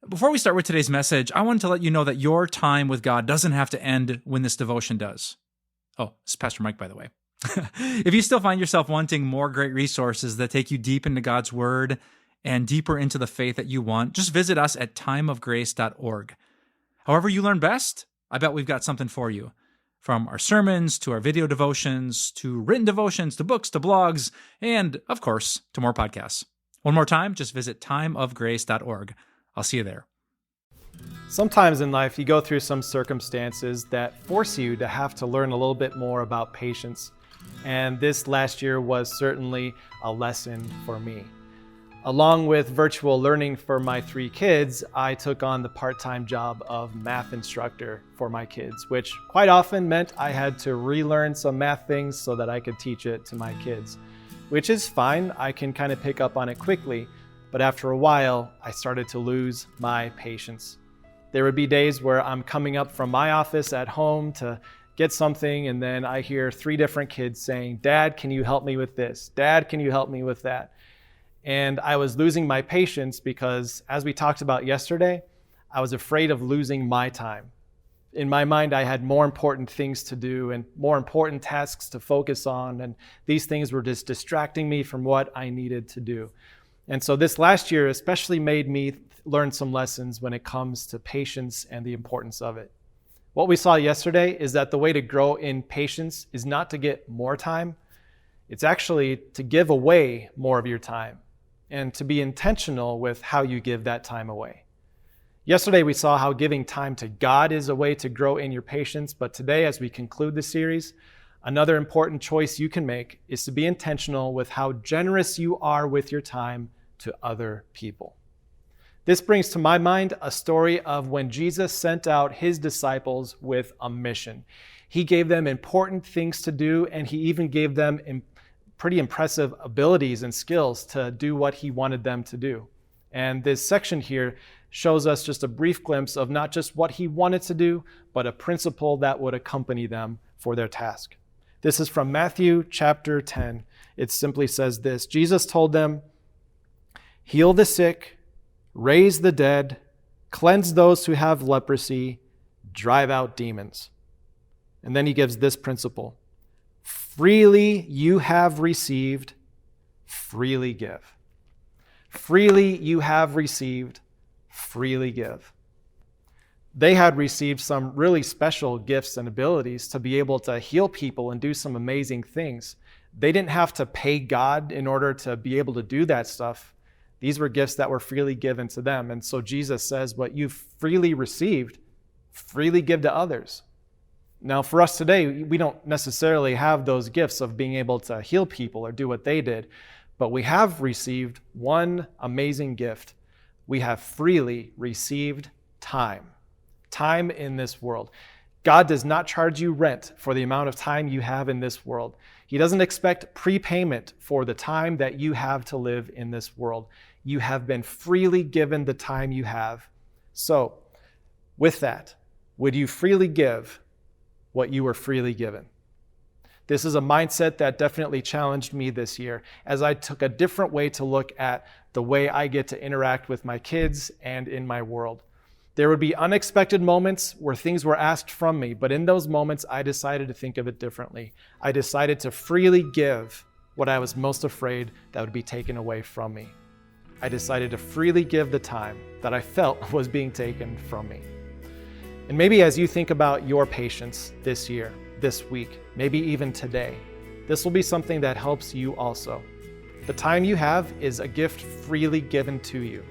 Before we start with today's message, I wanted to let you know that your time with God doesn't have to end when this devotion does. Oh, it's Pastor Mike, by the way. If you still find yourself wanting more great resources that take you deep into God's Word and deeper into the faith that you want, just visit us at timeofgrace.org. However you learn best, I bet we've got something for you. From our sermons, to our video devotions, to written devotions, to books, to blogs, and, of course, to more podcasts. One more time, just visit timeofgrace.org. I'll see you there. Sometimes in life, you go through some circumstances that force you to have to learn a little bit more about patience. And this last year was certainly a lesson for me. Along with virtual learning for my 3 kids, I took on the part-time job of math instructor for my kids, which quite often meant I had to relearn some math things so that I could teach it to my kids, which is fine. I can kind of pick up on it quickly, but after a while, I started to lose my patience. There would be days where I'm coming up from my office at home to get something, and then I hear 3 different kids saying, "Dad, can you help me with this? Dad, can you help me with that?" And I was losing my patience because, as we talked about yesterday, I was afraid of losing my time. In my mind, I had more important things to do and more important tasks to focus on, and these things were just distracting me from what I needed to do. And so this last year especially made me learn some lessons when it comes to patience and the importance of it. What we saw yesterday is that the way to grow in patience is not to get more time. It's actually to give away more of your time and to be intentional with how you give that time away. Yesterday, we saw how giving time to God is a way to grow in your patience, but today, as we conclude the series, another important choice you can make is to be intentional with how generous you are with your time to other people. This brings to my mind a story of when Jesus sent out his disciples with a mission. He gave them important things to do, and he even gave them pretty impressive abilities and skills to do what he wanted them to do. And this section here shows us just a brief glimpse of not just what he wanted to do, but a principle that would accompany them for their task. This is from Matthew chapter 10. It simply says this: Jesus told them, "Heal the sick, raise the dead, cleanse those who have leprosy, drive out demons." And then he gives this principle: freely you have received, freely give. Freely you have received, freely give. They had received some really special gifts and abilities to be able to heal people and do some amazing things. They didn't have to pay God in order to be able to do that stuff. These were gifts that were freely given to them. And so Jesus says, what you've freely received, freely give to others. Now, for us today, we don't necessarily have those gifts of being able to heal people or do what they did, but we have received one amazing gift. We have freely received time. Time in this world. God does not charge you rent for the amount of time you have in this world. He doesn't expect prepayment for the time that you have to live in this world. You have been freely given the time you have. So, with that, would you freely give what you were freely given? This is a mindset that definitely challenged me this year as I took a different way to look at the way I get to interact with my kids and in my world. There would be unexpected moments where things were asked from me, but in those moments, I decided to think of it differently. I decided to freely give what I was most afraid that would be taken away from me. I decided to freely give the time that I felt was being taken from me. And maybe as you think about your patience this year, this week, maybe even today, this will be something that helps you also. The time you have is a gift freely given to you.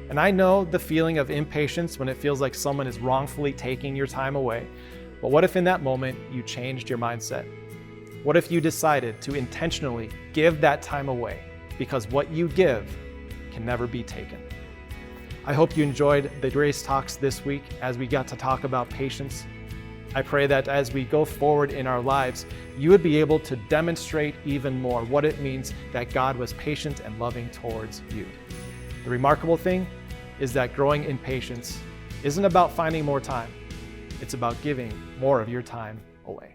And I know the feeling of impatience when it feels like someone is wrongfully taking your time away. But what if in that moment you changed your mindset? What if you decided to intentionally give that time away? Because what you give can never be taken. I hope you enjoyed the Grace Talks this week as we got to talk about patience. I pray that as we go forward in our lives, you would be able to demonstrate even more what it means that God was patient and loving towards you. The remarkable thing is that growing in patience isn't about finding more time. It's about giving more of your time away.